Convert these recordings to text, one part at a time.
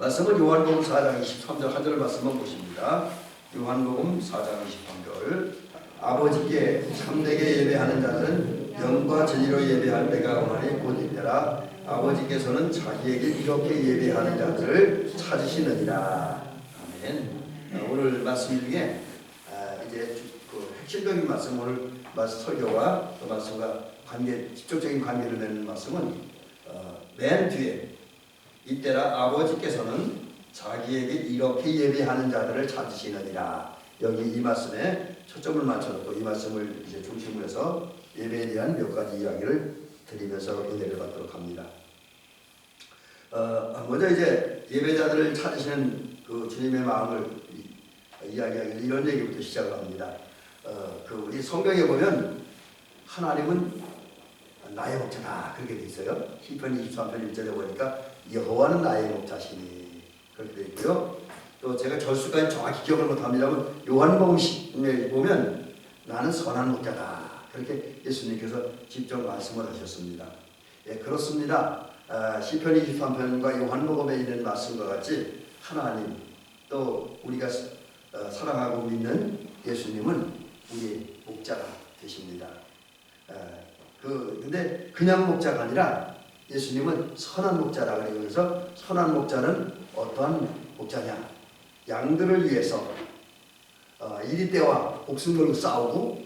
말씀은 요한복음 4장 23절 한 절을 말씀만 보십니다. 요한복음 4장 23절 아버지께 참되게 예배하는 자들은 영과 진리로 예배할 때가 오나니 곧 이때라. 아버지께서는 자기에게 이렇게 예배하는 자들을 찾으시느니라. 아멘. 오늘 말씀 중에 이제 그 핵심적인 말씀, 오늘 말씀 설교와 그 말씀과 관계, 직접적인 관계를 맺는 말씀은 맨 뒤에 이때라 아버지께서는 자기에게 이렇게 예배하는 자들을 찾으시느니라. 여기 이 말씀에 초점을 맞춰놓고 이 말씀을 이제 중심으로 해서 예배에 대한 몇 가지 이야기를 드리면서 은혜를 받도록 합니다. 먼저 이제 예배자들을 찾으시는 그 주님의 마음을 이야기하기 이런 얘기부터 시작을 합니다. 우리 성경에 보면 하나님은 나의 목자다 그렇게 돼 있어요. 시편 23편 1절에 보니까 여호와는 나의 목자시니 그렇게 돼 있고요. 또 제가 절수까지 정확히 기억을 못합니다만 요한복음에 보면 나는 선한 목자다 그렇게 예수님께서 직접 말씀을 하셨습니다. 예, 그렇습니다. 시편 23편과 요한복음에 있는 말씀과 같이 하나님 또 우리가 사랑하고 믿는 예수님은 우리 목자가 되십니다. 근데 그냥 목자가 아니라 예수님은 선한 목자라 그러면서 선한 목자는 어떠한 목자냐? 양들을 위해서 이리 때와 목숨 걸고 싸우고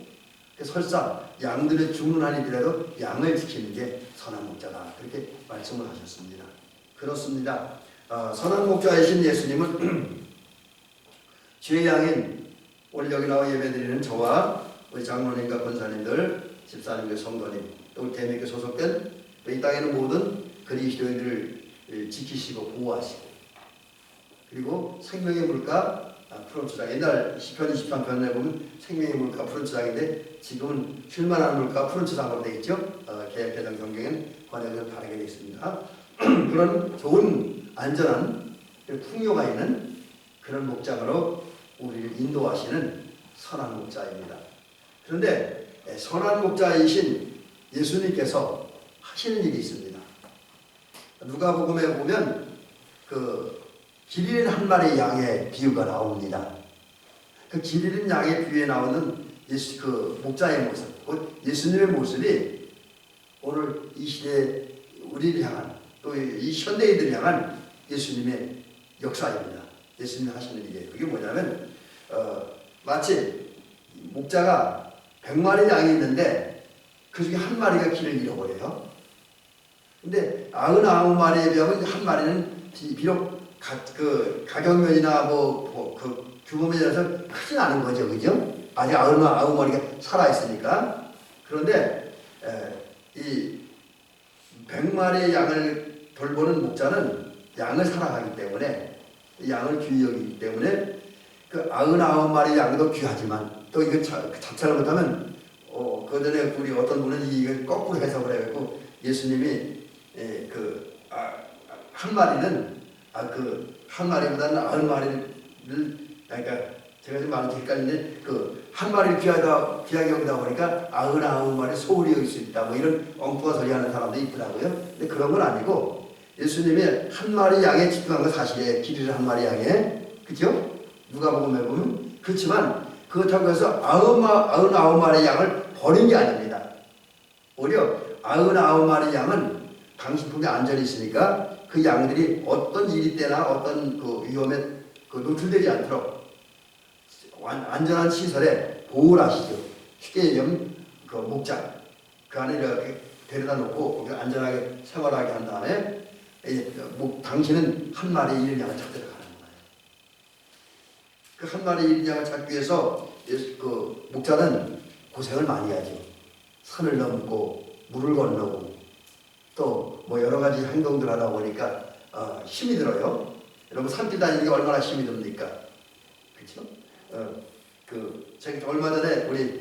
설사 양들의 죽는 한이더라도 양을 지키는 게 선한 목자다 그렇게 말씀을 하셨습니다. 그렇습니다. 선한 목자이신 예수님은 주의 양인 오늘 여기 나와 예배드리는 저와 우리 장로님과 권사님들, 집사님과 성도님, 또 대명교회 소속된 이 땅에는 모든 그리스도인들을 지키시고 보호하시고 그리고 생명의 물가 푸른 초장, 옛날 시편 23편에 보면 생명의 물가 푸른 초장인데 지금은 쉴만한 물가 푸른 초장으로 되어 있죠. 개정 성경엔 번역을 다르게 되어 있습니다. 그런 좋은 안전한 풍요가 있는 그런 목장으로 우리를 인도하시는 선한 목자입니다. 그런데 선한 목자이신 예수님께서 하시는 일이 있습니다. 누가복음에 보면 길 잃은 한 마리 양의 비유가 나옵니다. 그 길 잃은 양의 비유에 나오는 목자의 모습, 곧 예수님의 모습이 오늘 이 시대에 우리를 향한 또 이 현대인들을 향한 예수님의 역사입니다. 예수님이 하시는 일이에요. 그게 뭐냐면 마치 목자가 100마리 양이 있는데 그 중에 한 마리가 길을 잃어버려요. 근데 99마리에 비하면 한 마리는 비록 가격면이나 그 규모면에서 크진 않은 거죠. 그죠? 아직 99마리가 살아있으니까. 그런데 이 100마리의 양을 돌보는 목자는 양을 사랑하기 때문에 양을 귀히 여기기 때문에 그 99마리 양도 귀하지만 또 이거 자체를 못하면 그 전에 우리 어떤 분은 이걸 거꾸로 해석을 해가지고 예수님이 한 마리는 한 마리보다는 90마리를 그러니까 제가 지금 말이 헷갈리는데 한 마리를 귀하게 여기다 보니까 99마리 소홀히 여길 수 있다 뭐 이런 엉뚱한 소리 하는 사람도 있더라고요. 근데 그런 건 아니고 예수님이 한 마리 양에 집중한 건 사실이에요. 길이를 한 마리 양에 그죠? 누가복음에 보면 그렇지만 그렇다고 해서 99마리 양을 버린 게 아닙니다. 오히려 99마리 양은 당신 품에 안전이 있으니까 그 양들이 어떤 일이 때나 어떤 위험에 노출되지 않도록 안전한 시설에 보호를 하시죠. 쉽게 얘기하면 목장 그 안에 이렇게 데려다 놓고 거기 안전하게 생활하게 한 다음에 당신은 한 마리 잃은 양을 찾으러 가는 거예요. 그 한 마리 잃은 양을 찾기 위해서 목자는 고생을 많이 하죠. 산을 넘고 물을 건너고 또 여러 가지 행동들 하다 보니까 힘이 들어요. 여러분 산길 다니는 게 얼마나 힘이 듭니까? 그렇죠? 제가 얼마 전에 우리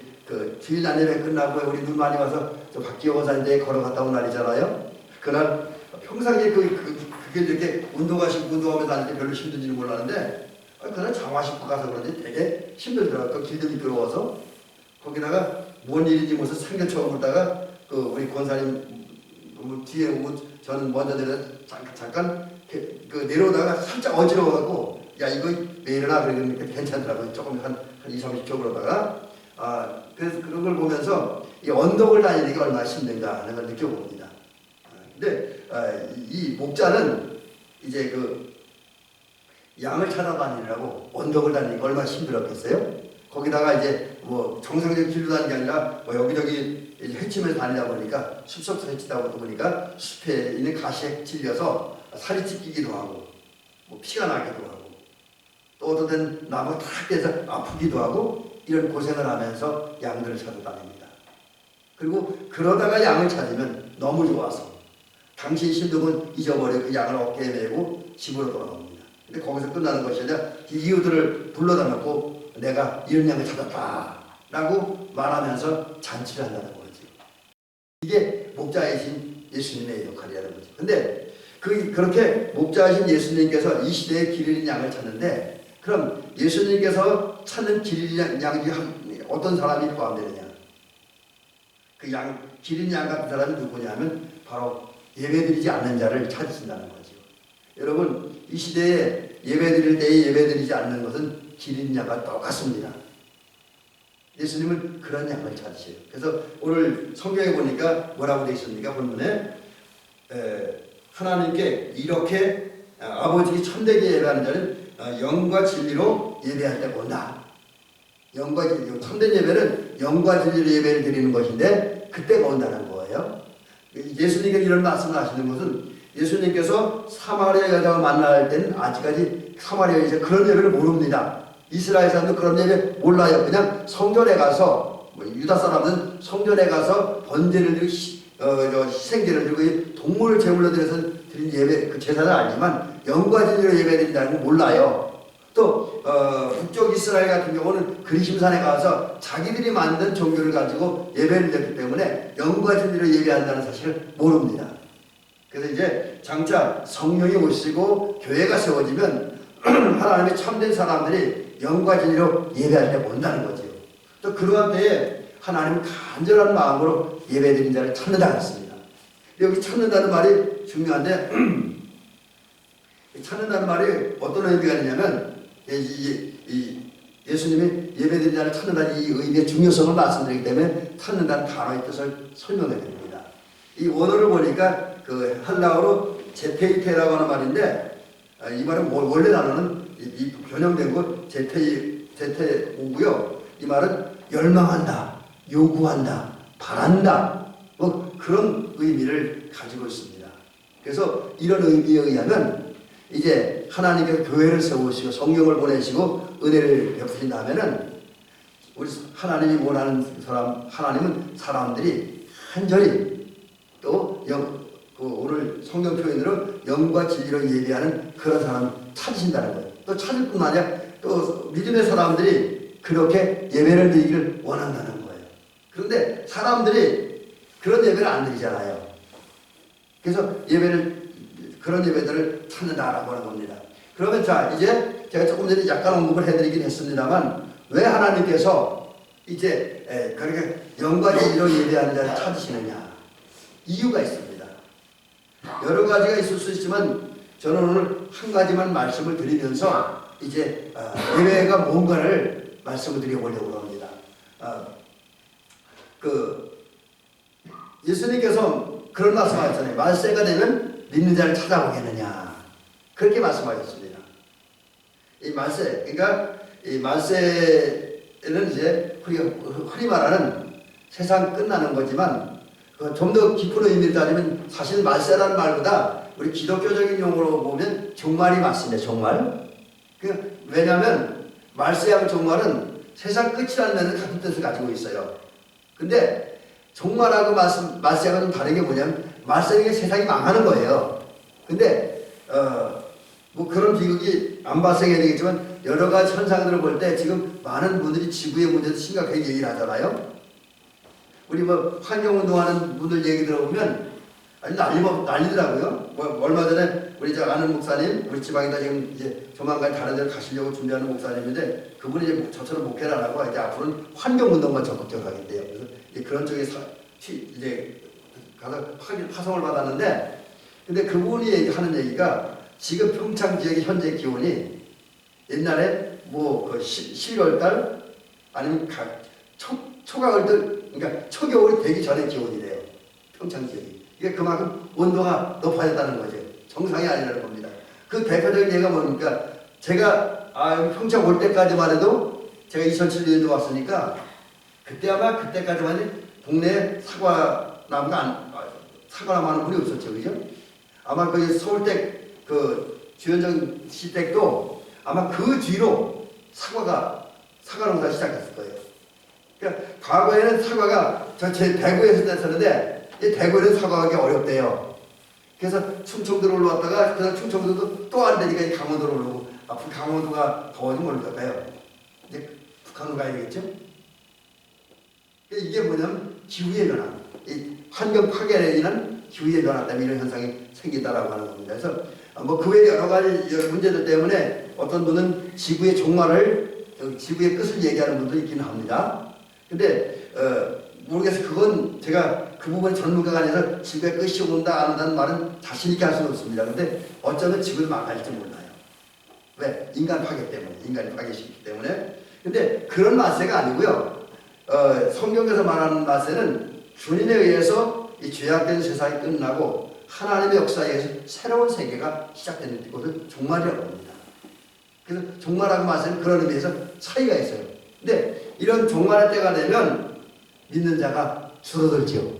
주일 안예배 끝나고 우리 눈 많이 와서 저 박기호 권사님께 걸어갔다 온 날이잖아요. 그날 평상시에 그게 이렇게 운동하면서 다닐 때 별로 힘든지는 몰랐는데 그날 장화 신고 가서 그런지 되게 힘들더라고요. 길도 미끄러워서 거기다가 뭔 일인지 모르서 상견처음 보다가 우리 권사님 뒤에 오고 저는 먼저 내려 잠깐 그 내려오다가 살짝 어지러워갖고 야 이거 왜 이러나 그러니까 괜찮더라고요. 조금 한 2, 30초 그러다가 그래서 그런 걸 보면서 이 언덕을 다니는 게 얼마나 힘든가 하는 걸 느껴봅니다. 근데 이 목자는 이제 그 양을 찾아다니느라고 언덕을 다니는 게 얼마나 힘들었겠어요? 거기다가 이제 뭐 정상적인 길로 다니는 게 아니라 뭐 여기저기 헤치면서 다니다 보니까 숲속에서 헤치다 보니까 숲에 있는 가시에 찔려서 살이 찢기기도 하고 뭐 피가 나기도 하고 또 어떤 데는 나무가 탁 깨서 아프기도 하고 이런 고생을 하면서 양들을 찾아다닙니다. 그리고 그러다가 양을 찾으면 너무 좋아서 당신 신동은 잊어버려 그 양을 어깨에 메고 집으로 돌아옵니다. 근데 거기서 끝나는 것이 아니라 이웃들을 불러다 놓고 내가 이런 양을 찾았다 라고 말하면서 잔치를 한다는 거죠. 이게 목자이신 예수님의 역할이라는 거죠. 근데 그렇게 목자이신 예수님께서 이 시대에 길 잃은 양을 찾는데 그럼 예수님께서 찾는 길 잃은 양이 어떤 사람이 포함되느냐? 그 길 잃은 양 같은 사람이 누구냐면 바로 예배드리지 않는 자를 찾으신다는 거죠. 여러분 이 시대에 예배드릴 때에 예배드리지 않는 것은 길 잃은 양과 똑같습니다. 예수님은 그런 양을 찾으세요. 그래서 오늘 성경에 보니까 뭐라고 되어 있습니까? 본문에 하나님께 이렇게 아버지께 참되게 예배하는 자는 영과 진리로 예배할 때 온다. 영과 진리, 참된 예배는 영과 진리로 예배를 드리는 것인데 그때가 온다는 거예요. 예수님께서 이런 말씀을 하시는 것은 예수님께서 사마리아 여자와 만날 때는 아직까지 사마리아 여자 그런 예배를 모릅니다. 이스라엘 사람도 그런 예배 몰라요. 그냥 성전에 가서 유다 사람은 성전에 가서 번제를 드리고 희생제를 드리고 동물을 제물로 드려서 드린 예배 그 제사를 알지만 영과 진리로 예배드린다는 걸 몰라요. 또 북쪽 이스라엘 같은 경우는 그리심산에 가서 자기들이 만든 종교를 가지고 예배를 드렸기 때문에 영과 진리로 예배한다는 사실을 모릅니다. 그래서 이제 장차 성령이 오시고 교회가 세워지면 하나님의 참된 사람들이 영과 진리로 예배할 때 온다는 거죠. 또 그러한 때에 하나님은 간절한 마음으로 예배드린 자를 찾는다 했습니다. 여기 찾는다는 말이 중요한데 찾는다는 말이 어떤 의미가 있냐면 예수님이 예배드린 자를 찾는다는 이 의미의 중요성을 말씀드리기 때문에 찾는다는 단어의 뜻을 설명해 드립니다. 이 원어를 보니까 그 헬라어로 제테이테라고 하는 말인데 이 말은 원래 단어는 이 변형된 거 제테오고요. 이 말은 열망한다, 요구한다, 바란다 뭐 그런 의미를 가지고 있습니다. 그래서 이런 의미에 의하면 이제 하나님께서 교회를 세우시고 성령을 보내시고 은혜를 베푸신 다음에는 우리 하나님이 원하는 사람 하나님은 사람들이 간절히 또 오늘 성경 표현으로 영과 진리로 예배하는 그런 사람을 찾으신다는 거예요. 또 찾을 뿐만 아니라 또 믿음의 사람들이 그렇게 예배를 드리기를 원한다는 거예요. 그런데 사람들이 그런 예배를 안 드리잖아요. 그래서 그런 예배들을 찾는다라고 하는 겁니다. 그러면 자 이제 제가 조금 전에 약간 언급을 해드리긴 했습니다만 왜 하나님께서 이제 그렇게 영과 진리로 예배하는 자를 찾으시느냐 이유가 있습니다. 여러 가지가 있을 수 있지만 저는 오늘 한 가지만 말씀을 드리면서 이제 예배가 뭔가를 말씀을 드려보려고 합니다. 예수님께서 그런 말씀하셨잖아요. 말세가 되면 믿는 자를 찾아오겠느냐 그렇게 말씀하셨습니다. 이 말세, 그러니까 이 말세는 이제 흔히 말하는 세상 끝나는 거지만 좀 더 깊은 의미를 따지면 사실 말세라는 말보다 우리 기독교적인 용어로 보면 종말이 맞습니다. 종말. 왜냐하면 말세하고 종말은 세상 끝이라는 면은 같은 뜻을 가지고 있어요. 근데 종말하고 말세하고 좀 다른 게 뭐냐면 말세는 게 세상이 망하는 거예요. 근데 뭐 그런 비극이 안 발생해야 되겠지만 여러 가지 현상들을 볼 때 지금 많은 분들이 지구의 문제도 심각하게 얘기를 하잖아요. 우리 뭐 환경운동하는 분들 얘기 들어보면 아니 난리더라고요. 얼마 전에 우리 아는 목사님, 우리 지방에다 지금 이제 조만간 다른 데를 가시려고 준비하는 목사님인데 그분이 이제 저처럼 목회를 안 하고 이제 앞으로는 환경운동만 적극적으로 하겠대요. 그래서 이제 그런 쪽에 이제 가서 화성을 받았는데 근데 그분이 하는 얘기가 지금 평창 지역의 현재 기온이 옛날에 뭐 11월 달 아니면 초가을들 그러니까 초겨울이 되기 전에 기온이래요. 평창 지역이. 이게 그만큼 온도가 높아졌다는 거죠. 정상이 아니라는 겁니다. 그 대표적인 예가 뭡니까? 제가 여기 평창 올 때까지만 해도 제가 2007년도 왔으니까 그때 아마 그때까지만 해도 동네에 사과나무 하는 분이 없었죠. 그죠? 아마 그 서울대 그 주현정 씨 댁도 아마 그 뒤로 사과 농사 시작했을 거예요. 그러니까 과거에는 사과가 제 대구에서 됐었는데 이 대구에는 사과하기 어렵대요. 그래서 충청도로 올라왔다가 그다음 충청도도 또 안 되니까 강원도로 올라오고 앞으로 강원도가 더워지면 어디 갈까요? 이제 북한으로 가야 되겠죠? 이게 뭐냐면 기후의 변화, 이 환경 파괴에 인한 기후의 변화 때문에 이런 현상이 생긴다라고 하는 겁니다. 그래서 뭐 그 외에 여러 가지 문제들 때문에 어떤 분은 지구의 종말을 지구의 끝을 얘기하는 분도 있기는 합니다. 근데 모르겠어요. 그건 제가 그 부분에 전문가가 아니라서 지구의 끝이 온다 안 온다는 말은 자신 있게 할 수는 없습니다. 근데 어쩌면 지구를 망할지 몰라요. 왜? 인간 파괴 때문에, 인간이 파괴시키기 때문에. 근데 그런 마세가 아니고요. 성경에서 말하는 마세는 주님에 의해서 이 죄악된 세상이 끝나고 하나님의 역사에 의해서 새로운 세계가 시작되는 것을 종말이라고 합니다. 그래서 종말하고 마세는 그런 의미에서 차이가 있어요. 근데 이런 종말의 때가 되면 믿는 자가 줄어들지요.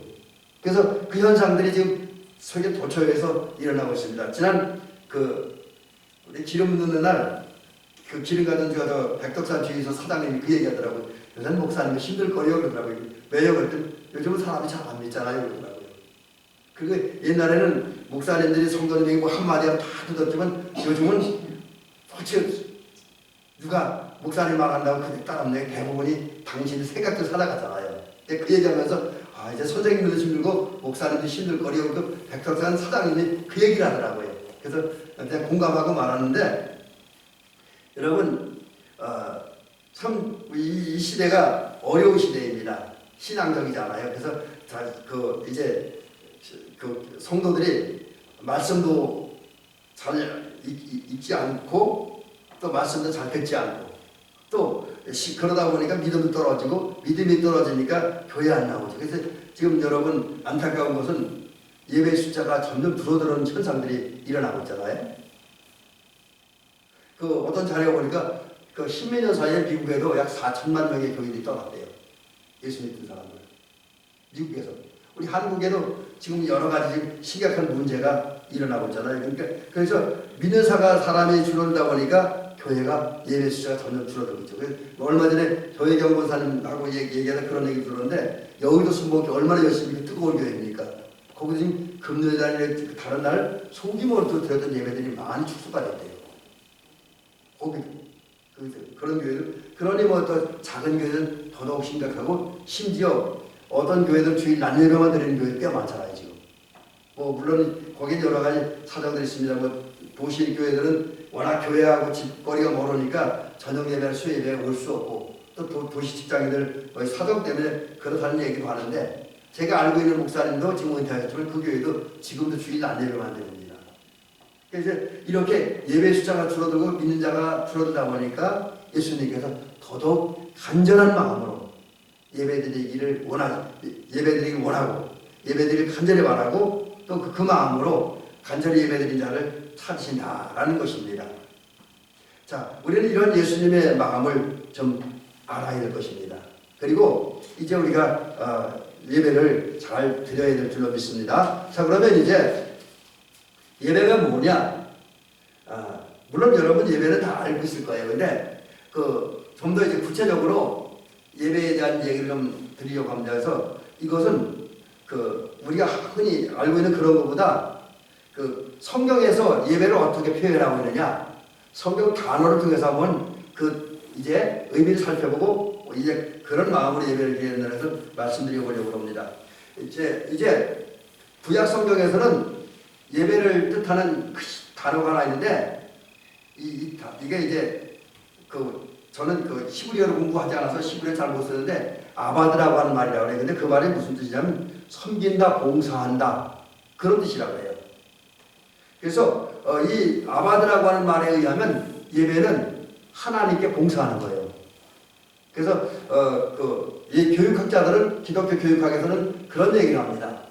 그래서 그 현상들이 지금 세계 도처에서 일어나고 있습니다. 지난 우리 기름 붓는 날 그 기름 가던 백덕산 주유소 사장님이 그 얘기하더라고요. 요새는 목사님이 힘들거려요 그러더라고요. 왜요? 그랬더니 요즘은 사람이 잘 안 믿잖아요 그러더라고요. 그리고 옛날에는 목사님들이 성도님에게 뭐 한마디 하면 다 듣었지만 요즘은 솔직히 누가 목사님 말한다고 그렇게 따라하는 대부분이 당신이 생각도 살아가잖아요. 그 얘기하면서 이제 선생님들도 힘들고 목사님도 힘들거리고 그 백덕산 사장님이 그 얘기를 하더라고요. 그래서 그냥 공감하고 말하는데 여러분 참 이 시대가 어려운 시대입니다. 신앙적이잖아요. 그래서 이제 그 성도들이 말씀도 잘 읽지 않고 또 말씀도 잘 듣지 않고 또 그러다 보니까 믿음이 떨어지고 믿음이 떨어지니까 교회 안 나오죠. 그래서 지금 여러분 안타까운 것은 예배 숫자가 점점 줄어드는 현상들이 일어나고 있잖아요. 어떤 자료가 보니까 10몇 년 사이에 미국에도 약 4천만 명의 교인들이 떠났대요. 예수 믿는 사람들. 미국에서. 우리 한국에도 지금 여러 가지 지금 심각한 문제가 일어나고 있잖아요. 그러니까 그래서 믿는 사람이 줄어들다 보니까 교회가 예배 숫자가 점점 줄어들고 있죠. 얼마 전에 교회 경보사님하고 얘기하다 그런 얘기 들었는데 여의도 순복교 얼마나 열심히 뜨거운 교회입니까? 거기 지금 금요일 아니라 다른 날 소규모로 드렸던 예배들이 많이 축소가 됐대요. 거기 그런 교회들 그러니 뭐 또 작은 교회는 더더욱 심각하고 심지어 어떤 교회들 주일 낮 예배만 드리는 교회 꽤 많잖아요 지금. 뭐 물론 거기는 여러 가지 사정들이 있습니다. 뭐 도시 교회들은 워낙 교회하고 집거리가 멀으니까 저녁 예배나 수요 예배에 올 수 없고 또 도시 직장인들 사정 때문에 그렇다는 얘기도 하는데 제가 알고 있는 목사님도 지금 은퇴하셨지만 그 교회도 지금도 주일 낮 예배만 드립니다. 그래서 이렇게 예배 숫자가 줄어들고 믿는 자가 줄어들다 보니까 예수님께서 더더욱 간절한 마음으로 예배드리기를 원하고 예배드리기를 간절히 바라고 또 그 마음으로 간절히 예배드린 자를 찾으신다라는 것입니다. 자, 우리는 이런 예수님의 마음을 좀 알아야 될 것입니다. 그리고 이제 우리가 예배를 잘 드려야 될 줄로 믿습니다. 자, 그러면 이제 예배가 뭐냐? 물론 여러분 예배는 다 알고 있을 거예요. 근데 좀 더 이제 구체적으로 예배에 대한 얘기를 좀 드리려고 합니다. 그래서 이것은 우리가 흔히 알고 있는 그런 것보다 성경에서 예배를 어떻게 표현하고 있느냐? 성경 단어를 통해서 한번 이제 의미를 살펴보고 이제 그런 마음으로 예배를 드리는 데서 말씀드려보려고 합니다. 이제 구약 성경에서는 예배를 뜻하는 단어가 하나 있는데 이게 이제 저는 히브리어를 공부하지 않아서 히브리어 잘 못 쓰는데 아바드라고 하는 말이라고 해요. 근데 그 말이 무슨 뜻이냐면 섬긴다, 봉사한다 그런 뜻이라고 해요. 그래서 이 아바드라고 하는 말에 의하면 예배는 하나님께 봉사하는 거예요. 그래서 이 교육학자들은 기독교 교육학에서는 그런 얘기를 합니다.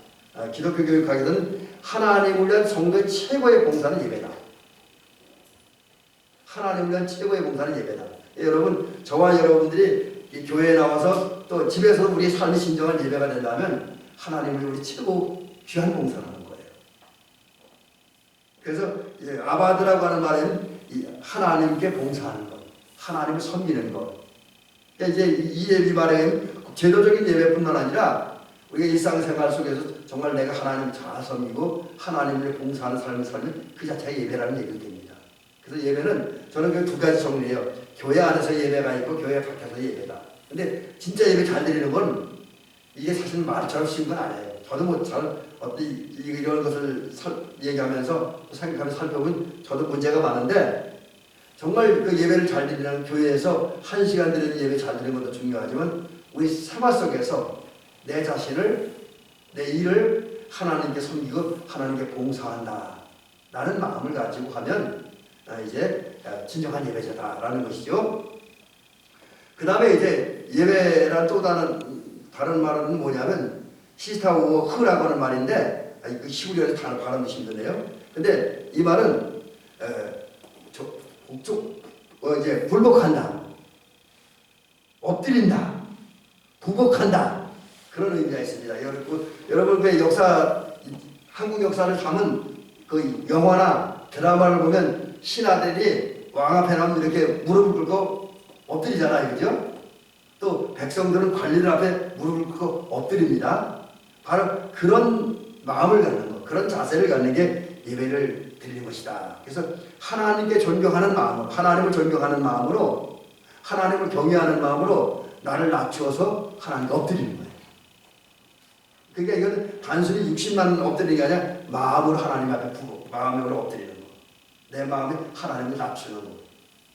기독교 교육학에서는 하나님을 위한 성도의 최고의 봉사는 예배다. 하나님을 위한 최고의 봉사는 예배다. 여러분, 저와 여러분들이 이 교회에 나와서 또 집에서 우리 삶이 진정한 예배가 된다면 하나님을 우리 최고 귀한 봉사를 하는 거예요. 그래서 이제 아바드라고 하는 말에는 하나님께 봉사하는 것, 하나님을 섬기는 것. 그러니까 이제 이 예배 말에 제도적인 예배뿐만 아니라 우리가 일상생활 속에서 정말 내가 하나님을 잘 섬기고 하나님을 봉사하는 삶을 살면 그 자체가 예배라는 얘기가 됩니다. 그래서 예배는 저는 그 두 가지 정리해요. 교회 안에서 예배가 있고 교회 밖에서 예배다. 근데 진짜 예배 잘 드리는 건 이게 사실 말처럼 쉬운 건 아니에요. 저도 뭐 잘 이런 것을 얘기하면서 생각하면서 살펴보면 저도 문제가 많은데 정말 그 예배를 잘 드리는 교회에서 1시간 드리는 예배 잘 드리는 것도 중요하지만 우리 생활 속에서 내 자신을 내 일을 하나님께 섬기고 하나님께 봉사한다 라는 마음을 가지고 하면 이제 진정한 예배자다라는 것이죠. 그 다음에 이제 예배란 또 다른 말은 뭐냐면 시스타우어흐라고 하는 말인데 그 시우리에서 단어 발음도 힘드네요. 근데 이 말은 이제 불복한다, 엎드린다, 부복한다 그런 의미가 있습니다. 여러분 그 한국 역사를 담은 그 영화나 드라마를 보면 신하들이 왕 앞에 나면 이렇게 무릎을 꿇고 엎드리잖아요, 그죠? 또 백성들은 관리들 앞에 무릎을 꿇고 엎드립니다. 바로 그런 마음을 갖는 것, 그런 자세를 갖는 게 예배를 드리는 것이다. 그래서 하나님께 존경하는 마음, 하나님을 존경하는 마음으로, 하나님을 경외하는 마음으로 나를 낮추어서 하나님께 엎드리는 거예요. 그러니까 이건 단순히 육신만 엎드리는 게 아니라 마음으로 하나님 앞에 부고 마음으로 엎드리는 거. 내 마음에 하나님을 낮추는 거.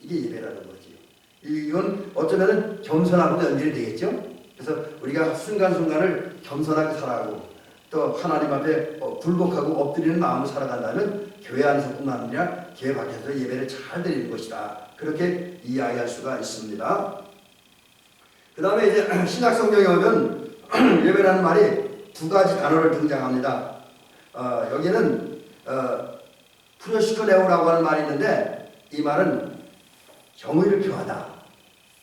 이게 예배라는 거지요. 이건 어쩌면 겸손하고도 연결이 되겠죠. 그래서 우리가 순간순간을 겸손하게 살아가고 또 하나님 앞에 굴복하고 엎드리는 마음을 살아간다면 교회 안에서뿐만 아니라 교회 밖에서 예배를 잘 드리는 것이다. 그렇게 이야기할 수가 있습니다. 그 다음에 이제 신약 성경에 오면 예배라는 말이 두 가지 단어를 등장합니다. 여기는 프로시코네오라고 하는 말이 있는데 이 말은 경의를 표하다.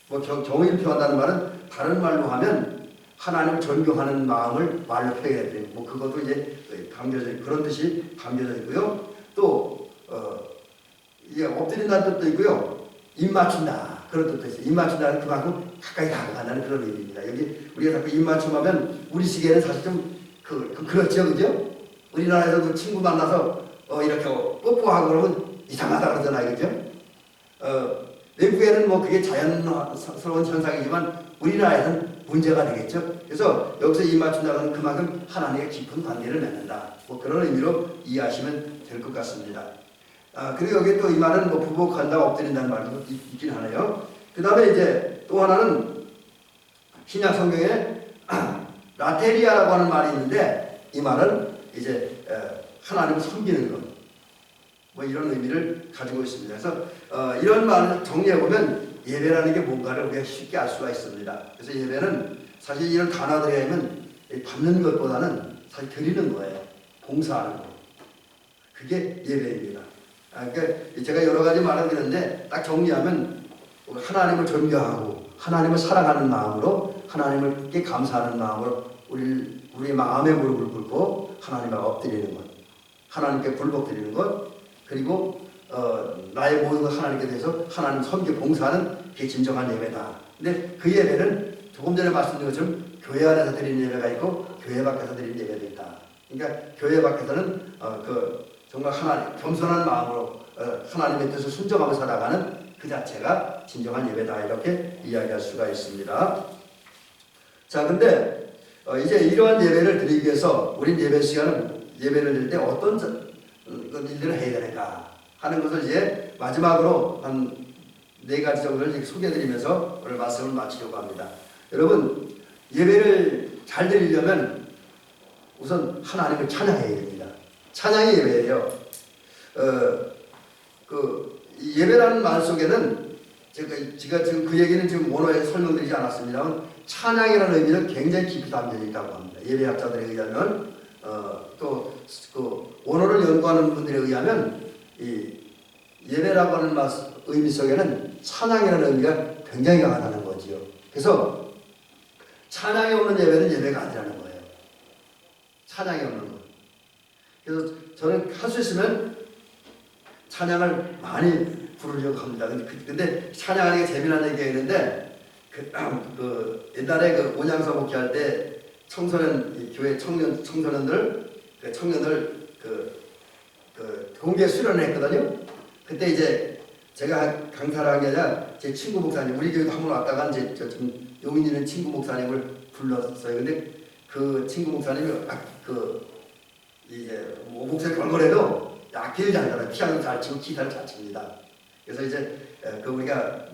경의를 표한다는 말은 다른 말로 하면 하나님을 존경하는 마음을 말로 표현해야 돼요. 그것도 이제 그런 뜻이 담겨져 있고요. 또 이게 엎드린다는 뜻도 있고요. 입 맞춘다 그런 뜻도 있어요. 입 맞춘다는 그만큼 가까이 다가간다는 그런 의미입니다. 여기 우리가 자꾸 입 맞춤하면 우리 시기에는 사실 좀 그렇죠, 그죠? 우리나라에서 그 친구 만나서 이렇게 뽀뽀하고 그러면 이상하다 그러잖아요, 그죠? 외국에는 그게 자연스러운 현상이지만 우리나라에는 문제가 되겠죠. 그래서 여기서 입 맞춘다는 그만큼 하나님의 깊은 관계를 맺는다. 그런 의미로 이해하시면 될 것 같습니다. 그리고 여기 또 이 말은 부복한다, 엎드린다는 말도 있긴 하네요. 그 다음에 이제 또 하나는 신약 성경에 라테리아라고 하는 말이 있는데 이 말은 이제 하나님을 섬기는 것. 이런 의미를 가지고 있습니다. 그래서 이런 말을 정리해보면 예배라는 게 뭔가를 우리가 쉽게 알 수가 있습니다. 그래서 예배는 사실 이런 단어들에 하면 받는 것보다는 사실 드리는 거예요. 봉사하는 거. 그게 예배입니다. 그러니까 제가 여러 가지 말을 드렸는데 딱 정리하면 하나님을 존경하고 하나님을 사랑하는 마음으로 하나님께 감사하는 마음으로 우리 마음의 무릎을 꿇고 하나님 앞에 엎드리는 것, 하나님께 굴복드리는 것, 그리고 나의 모든 것 하나님께 대해서 하나님 섬겨 봉사하는 게 진정한 예배다. 근데 그 예배는 조금 전에 말씀드린 것처럼 교회 안에서 드리는 예배가 있고 교회 밖에서 드리는 예배도 있다. 그러니까 교회 밖에서는 정말 겸손한 마음으로 하나님의 뜻을 순종하며 살아가는 그 자체가 진정한 예배다. 이렇게 이야기할 수가 있습니다. 자, 근데 이제 이러한 예배를 드리기 위해서 우린 예배 시간은 예배를 드릴 때 어떤 일들을 해야 되는가 하는 것을 이제 마지막으로 한 4가지 정도를 소개해드리면서 오늘 말씀을 마치려고 합니다. 여러분, 예배를 잘 드리려면 우선 하나님을 찬양해야 됩니다. 찬양이 예배예요. 이 예배라는 말 속에는 제가 지금 그 얘기는 지금 원어에 설명드리지 않았습니다만 찬양이라는 의미는 굉장히 깊이 담겨 있다고 합니다. 예배학자들에 의하면 또 그 원어를 연구하는 분들에 의하면 이 예배라고 하는 의미 속에는 찬양이라는 의미가 굉장히 강하다는 거지요. 그래서 찬양이 없는 예배는 예배가 아니라는 거예요. 찬양이 없는 것. 그래서 저는 할 수 있으면 찬양을 많이 부르려고 합니다. 근데 찬양하는 게 재미난 얘기가 있는데 옛날에 그 온양사 목회할 때 청소년 교회 청소년들 공개 수련을 했거든요. 그때 이제 제가 강사를 한 게 아니라 제 친구 목사님, 우리 교회도 한 번 왔다가 이제 지금 용인 있는 친구 목사님을 불렀어요. 근데 그 친구 목사님이 이제 목소리 걸걸해도 악기를 잘 달아요. 피아노 잘 치고 기타를 잘 칩니다. 그래서 이제 우리가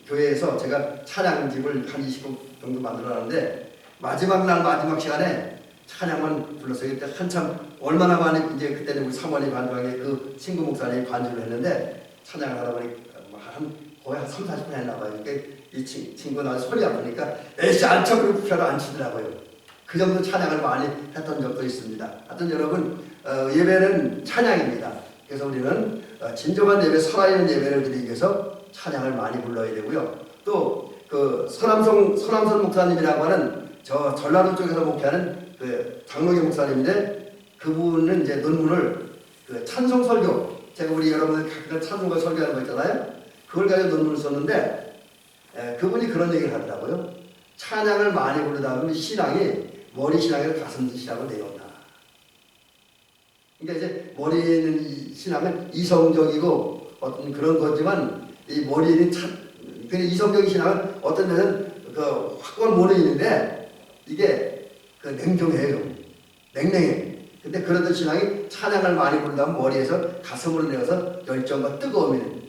교회에서 제가 찬양집을 한 20곡 정도 만들어놨는데 마지막 날 마지막 시간에 찬양만 불렀어요. 그때 한참 얼마나 많이 이제 그때는 우리 사모님 반주하게 그 친구 목사님이 반주를 했는데 찬양을 하다 보니 거의 한 3, 40분 했나 봐요. 그러니까 이 친구가 나한테 소리 아프니까 에이씨 안 쳐! 그리고 피아노 안 치더라고요. 그 정도 찬양을 많이 했던 적도 있습니다. 하여튼 여러분 예배는 찬양입니다. 그래서 우리는 진정한 예배, 살아있는 예배를 드리기 위해서 찬양을 많이 불러야 되고요. 또 그 서남선 목사님이라고 하는 저 전라도 쪽에서 목회하는 그 장로교 목사님인데 그분은 이제 논문을 그 찬송 설교, 제가 우리 여러분들 가끔 찬송과 설교하는 거 있잖아요. 그걸 가지고 논문을 썼는데 그분이 그런 얘기를 하더라고요. 찬양을 많이 부르다 보면 신앙이 머리 신앙에서 가슴 신앙으로 내려온다. 그러니까 이제 머리는 신앙은 이성적이고 어떤 그런 거지만 이 머리는 이성적인 신앙은 어떤 데는 그 확고한 모는 있는데 이게 그 냉정해요. 냉랭해. 근데 그런 신앙이 찬양을 많이 부르다 보면 머리에서 가슴으로 내려서 열정과 뜨거움이 있는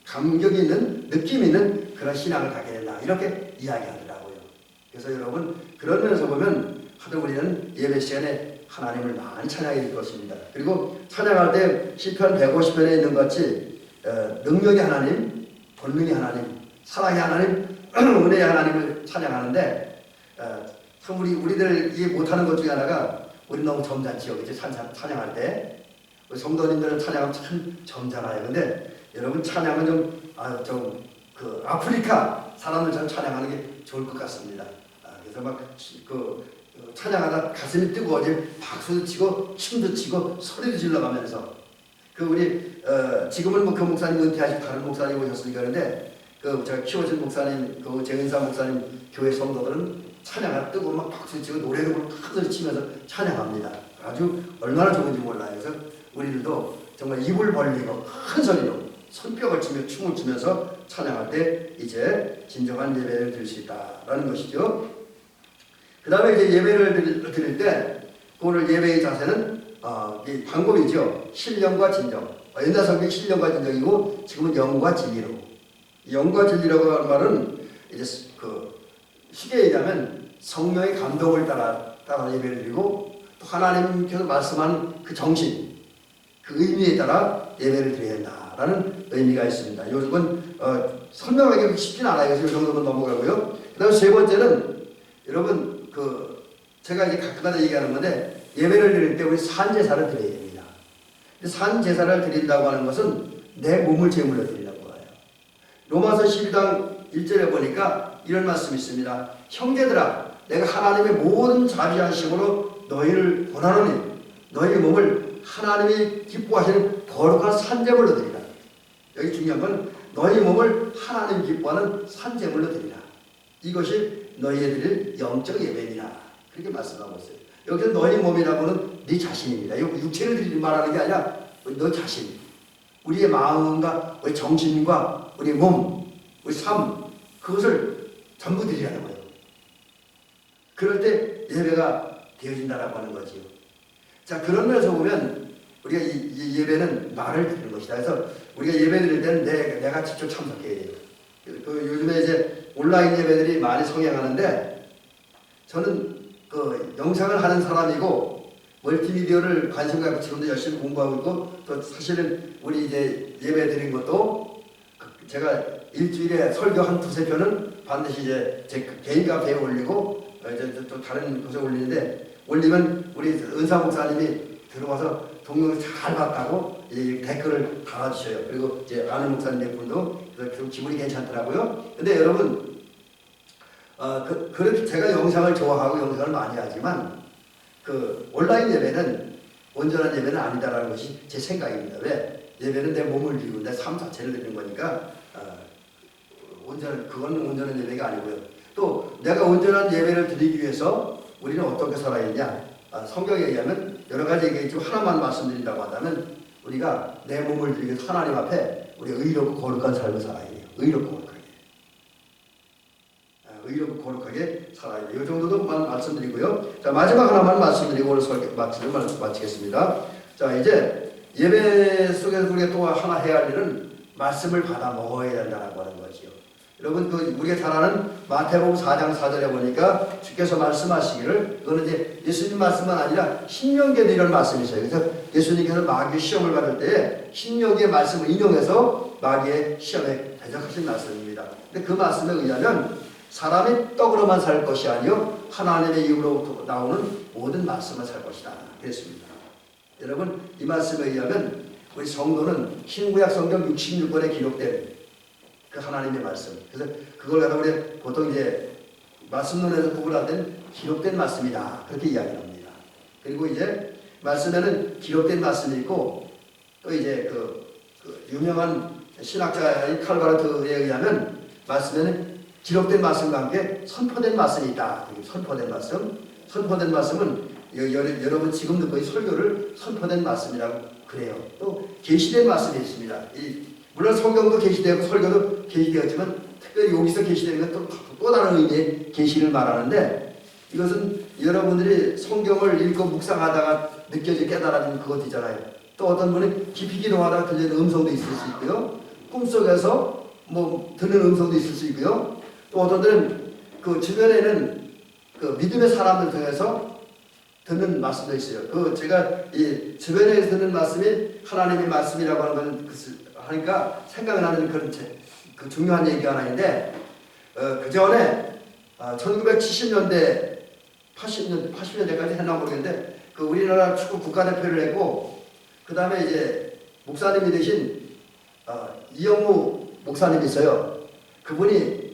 감격이 있는 느낌이 있는 그런 신앙을 갖게 된다. 이렇게 이야기하더라고요. 그래서 여러분 그런 면에서 보면 하도 우리는 예배 시간에 하나님을 많이 찬양해야 될 것입니다. 그리고 찬양할 때 시편 150편에 있는 것 같이 능력의 하나님, 권능의 하나님, 사랑의 하나님, 은혜의 하나님을 찬양하는데 참 우리들 이해 못하는 것 중에 하나가 우리 너무 점잖지요. 그치? 찬양할 때 우리 성도님들은 찬양하면 참 점잖아요. 근데 여러분 찬양은 그 아프리카 사람들처럼 찬양하는 게 좋을 것 같습니다. 그래서 막 찬양하다 가슴이 뜨거워지면 박수도 치고 춤도 치고 소리도 질러가면서 우리 지금은 뭐 그 목사님 은퇴하시고 다른 목사님 오셨으니까 그런데 제가 키워준 목사님 재은사 목사님 교회 성도들은 찬양하다 뜨고 막 박수 치고 노래를 큰 소리 치면서 찬양합니다. 아주 얼마나 좋은지 몰라요. 그래서 우리들도 정말 입을 벌리고 큰 소리로 손뼉을 치며 춤을 추면서 찬양할 때 이제 진정한 예배를 드릴 수 있다라는 것이죠. 그 다음에 이제 예배를 드릴 때 오늘 예배의 자세는 방법이죠. 신령과 진정. 옛날 성경이 신령과 진정이고 지금은 영과 진리로. 영과 진리라고 하는 말은 이제 쉽게 얘기하면 성령의 감동을 따라 예배를 드리고 또 하나님께서 말씀한 그 정신, 그 의미에 따라 예배를 드려야 된다라는 의미가 있습니다. 요즘은 설명하기 쉽진 않아요. 그래서 이 정도는 넘어가고요. 그 다음에 세 번째는 여러분 제가 이제 가끔가다 얘기하는 건데 예배를 드릴 때 우리 산제사를 드려야 됩니다. 산제사를 드린다고 하는 것은 내 몸을 제물로 드리라고 해요. 로마서 12장 1절에 보니까 이런 말씀이 있습니다. 형제들아 내가 하나님의 모든 자비하심으로 너희를 권하노니 너희 몸을 하나님이 기뻐하시는 거룩한 산제물로 드리라. 여기 중요한 건 너희 몸을 하나님 기뻐하는 산제물로 드리라. 이것이 너희의 드릴 영적 예배니라. 그렇게 말씀하고 있어요. 여기서 너희 몸이라고는 네 자신입니다. 육체를 드리는 말하는 게 아니라 너 자신. 우리의 마음과 우리 정신과 우리 몸, 우리 삶 그것을 전부 드리라는 거예요. 그럴 때 예배가 되어진다라고 하는 거지요. 자, 그런 면에서 보면 우리가 이 예배는 말을 드리는 것이다. 그래서 우리가 예배 드릴 때는 내가 직접 참석해야 돼요. 요즘에 이제 온라인 예배들이 많이 성행하는데 저는 영상을 하는 사람이고 멀티미디어를 관심 갖고 지금도 열심히 공부하고 있고, 또 사실은 우리 이제 예배 드린 것도 제가 일주일에 설교 한 두세 편은 반드시 이제 제 개인 카페에 올리고 이제 또 다른 곳에 올리는데, 올리면 우리 은사 목사님이 들어와서 동영상 잘 봤다고 댓글을 달아주셔요. 그리고 이제 아는 목사님 몇 분도 좀 기분이 괜찮더라고요. 근데 여러분, 그렇게 제가 영상을 좋아하고 영상을 많이 하지만 그 온라인 예배는 온전한 예배는 아니다라는 것이 제 생각입니다. 왜? 예배는 내 몸을 드리고 내 삶 자체를 드리는 거니까 그건 온전한 예배가 아니고요. 또 내가 온전한 예배를 드리기 위해서 우리는 어떻게 살아야 되냐? 성경에 의하면 여러 가지 얘기했지만 하나만 말씀드린다고 한다면 우리가 내 몸을 드리기 위해서 하나님 앞에 우리 의롭고 거룩한 삶을 살아야 돼요. 의롭고 거룩하게 살아야 돼요. 이 정도도만 말씀드리고요. 자, 마지막 하나만 말씀드리고 오늘 설교 마치겠습니다. 자, 이제 예배 속에서 우리가 또 하나 해야 할 일은 말씀을 받아 먹어야 된다고 하는 거지요. 여러분, 우리가 잘 아는 마태복음 4장 4절에 보니까 주께서 말씀하시기를, 이거는 이제 예수님 말씀만 아니라 신명기에도 이런 말씀이 있어요. 그래서 예수님께서 마귀의 시험을 받을 때에 신명기의 말씀을 인용해서 마귀의 시험에 대적하신 말씀입니다. 근데 그 말씀에 의하면 사람이 떡으로만 살 것이 아니요 하나님의 입으로 나오는 모든 말씀을 살 것이다 그랬습니다. 여러분, 이 말씀에 의하면 우리 성도는 신구약 성경 66권에 기록된 그 하나님의 말씀, 그래서 그걸 갖다 우리 보통 이제 말씀론에서 구분할 때는 기록된 말씀이다 그렇게 이야기합니다. 그리고 이제 말씀에는 기록된 말씀이 있고, 또 이제 그 유명한 신학자인 칼바르트에 의하면 말씀에는 기록된 말씀과 함께 선포된 말씀이 있다. 선포된 말씀은 여러분 지금 듣고 이 설교를 선포된 말씀이라고 그래요. 또 계시된 말씀이 있습니다. 물론 성경도 계시되고 설교도 계시되었지만 특별히 여기서 계시되는 건 또 다른 의미의 계시를 말하는데, 이것은 여러분들이 성경을 읽고 묵상하다가 느껴져 깨달아진 그것이잖아요. 또 어떤 분이 깊이 기도하다가 들리는 음성도 있을 수 있고요. 꿈속에서 듣는 음성도 있을 수 있고요. 또 어떤 분은 그 주변에는 그 믿음의 사람들 중에서 듣는 말씀도 있어요. 제가 이 주변에서 듣는 말씀이 하나님의 말씀이라고 하는 걸 하니까 생각이 나는 그런 그 중요한 얘기가 하나 있는데, 그 전에 1970년대 80년대까지 했나 모르겠는데 그 우리나라 축구 국가대표를 했고, 그 다음에 이제 목사님이 되신 이영무 목사님이 있어요. 그분이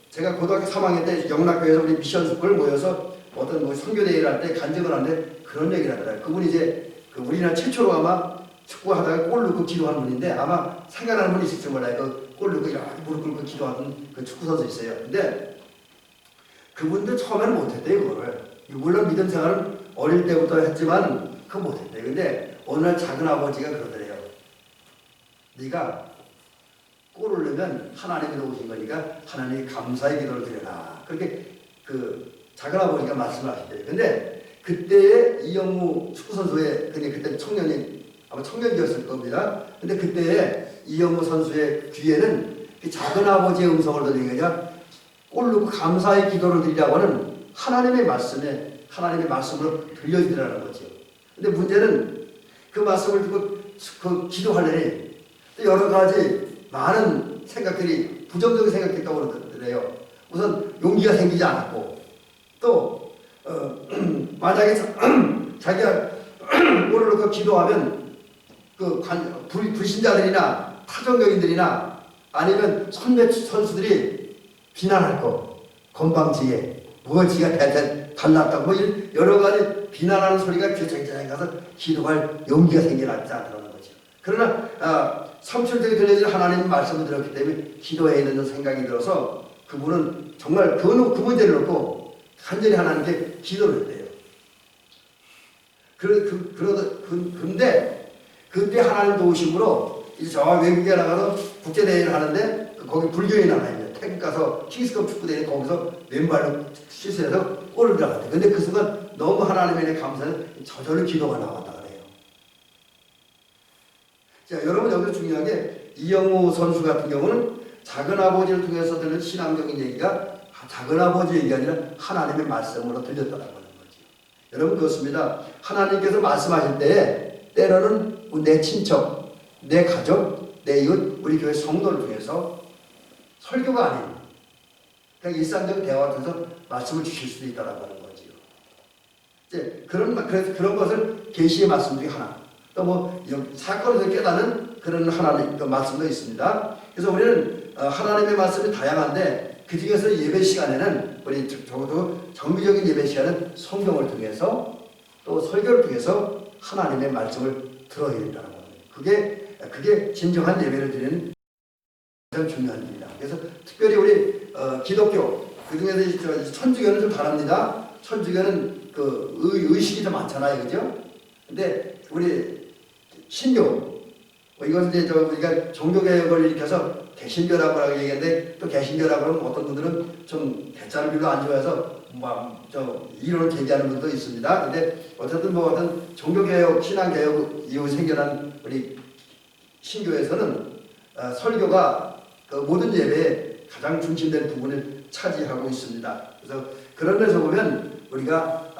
제가 고등학교 3학년 때 영락교회에서 우리 미션 스쿨 모여서 어떤 선교대회를 할 때 간증을 하는데 그런 얘기를 하더라고요. 그분이 이제 우리나라 최초로 아마 축구하다가 골 넣고 기도한 분인데, 아마 생각나는 분이 있을지 몰라요. 골 넣고 이렇게 무릎 꿇고 기도하던 그 축구 선수 있어요. 근데 그분도 처음에는 못했대요. 그거를. 물론 믿음 생활은 어릴 때부터 했지만 그거 못했대요. 근데 어느 날 작은 아버지가 그러더래요. 네가 골을 넣으면 하나님이 도우신 거니까 하나님이 감사의 기도를 드려라. 그렇게 작은 아버지가 말씀을 하시대요. 근데 그때의 이영무 축구선수의, 그때 청년이, 아마 청년기였을 겁니다. 근데 그때의 이영무 선수의 귀에는 그 작은 아버지의 음성을 들리는 게 아니라 골 넣고 감사의 기도를 드리라고 하는 하나님의 말씀으로 들려지더라는 거죠. 근데 문제는 그 말씀을 듣고 기도하려니 또 여러 가지 많은 생각들이, 부정적인 생각들이 떠오르더래요. 우선 용기가 생기지 않았고, 또 만약에 자기가 골을 넣고 기도하면 불신자들이나 타종교인들이나 아니면 선배 선수들이 비난할 거, 건방지게 뭐 지가 달랐다고 뭐 여러 가지 비난하는 소리가 귀청장에 가서 기도할 용기가 생기지 않더라는 거죠. 그러나 삼천대에 들려진 하나님의 말씀을 들었기 때문에 기도해야 된다는 생각이 들어서 그분은 정말 그 문제를 놓고 간절히 하나님께 기도를 했대요. 근데 그때 하나님 도우심으로 이제 저 외국에 나가서 국제대회를 하는데 거기 불교인이 하나 있어요. 태국 가서 킹스컵 축구대회 거기서 왼발로 슛해서 골을 들어갔대. 근데 그 순간 너무 하나님의 감사해서 저절로 기도가 나왔다 그래요. 자, 여러분 여기서 중요한 게 이영우 선수 같은 경우는 작은 아버지를 통해서 들은 신앙적인 얘기가 작은 아버지 얘기가 아니라 하나님의 말씀으로 들렸다라고 하는 거죠. 여러분 그렇습니다. 하나님께서 말씀하실 때에 때로는 내 친척, 내 가족, 내 이웃, 우리 교회 성도를 통해서 설교가 아닌 그냥 일상적 대화를 통해서 말씀을 주실 수도 있다라고 하는 거지요. 이제 그래서 그런 것을 계시의 말씀 중에 하나. 또 뭐 사건에서 깨닫는 그런 하나님 그 말씀도 있습니다. 그래서 우리는 하나님의 말씀이 다양한데 그 중에서 예배 시간에는 우리 적어도 정기적인 예배 시간은 성경을 통해서 또 설교를 통해서 하나님의 말씀을 들어야 된다는 겁니다. 그게 진정한 예배를 드리는 가장 중요한 일입니다. 그래서 특별히 우리 기독교 그 중에서 천주교는 좀 다릅니다. 천주교는 그 의식이 좀 많잖아요, 그죠? 근데 우리 신교 이것은 이제 우리가 종교개혁을 일으켜서 개신교라고 얘기하는데 또 개신교라고 하면 어떤 분들은 좀 대자를 별로 안 좋아해서 이론을 제기하는 분도 있습니다. 근데 어쨌든 뭐 어떤 종교개혁, 신앙개혁 이후 생겨난 우리 신교에서는 설교가 그 모든 예배에 가장 중심된 부분을 차지하고 있습니다. 그래서 그런 데서 보면 우리가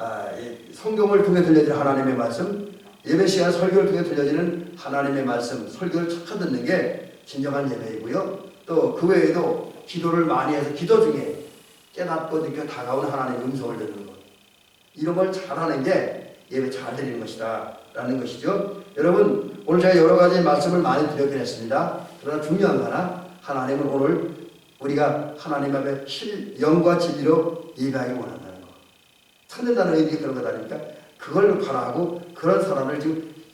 성경을 통해 들려지는 하나님의 말씀, 예배 시간 설교를 통해 들려지는 하나님의 말씀, 설교를 찾아 듣는 게 진정한 예배이고요. 또 그 외에도 기도를 많이 해서 기도 중에 깨닫고 느껴 다가오는 하나님의 음성을 듣는 것. 이런 걸 잘하는 게 예배 잘 드리는 것이다 라는 것이죠. 여러분 오늘 제가 여러 가지 말씀을 많이 드렸긴 했습니다. 그러나 중요한 거 하나, 하나님은 오늘 우리가 하나님 앞에 영과 진리로 예배하기 원한다는 거. 찾는다는 의미가 그런 것 아닙니까? 그걸 바라고 그런 사람을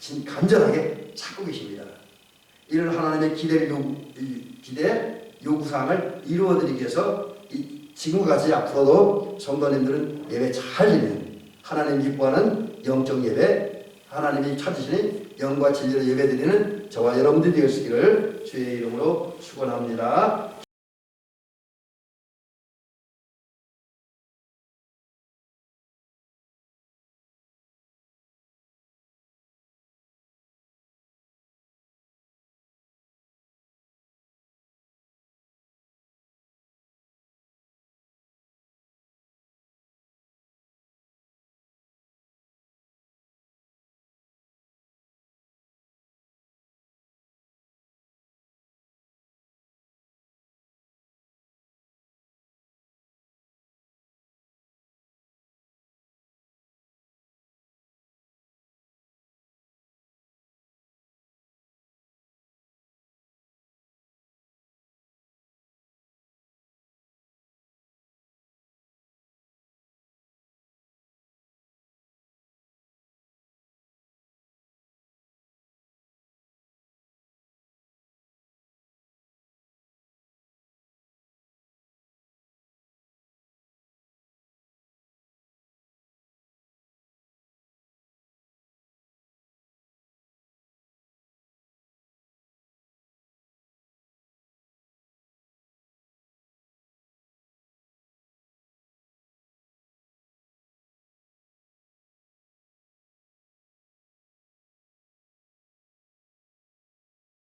지금 간절하게 찾고 계십니다. 이런 하나님의 기대 요구사항을 이루어드리기 위해서 지금과 같이 앞으로도 성도님들은 예배 잘 드리는 하나님 기뻐하는 영적 예배, 하나님이 찾으시는 영과 진리로 예배 드리는 저와 여러분들이 되시기를 주의 이름으로 축원합니다.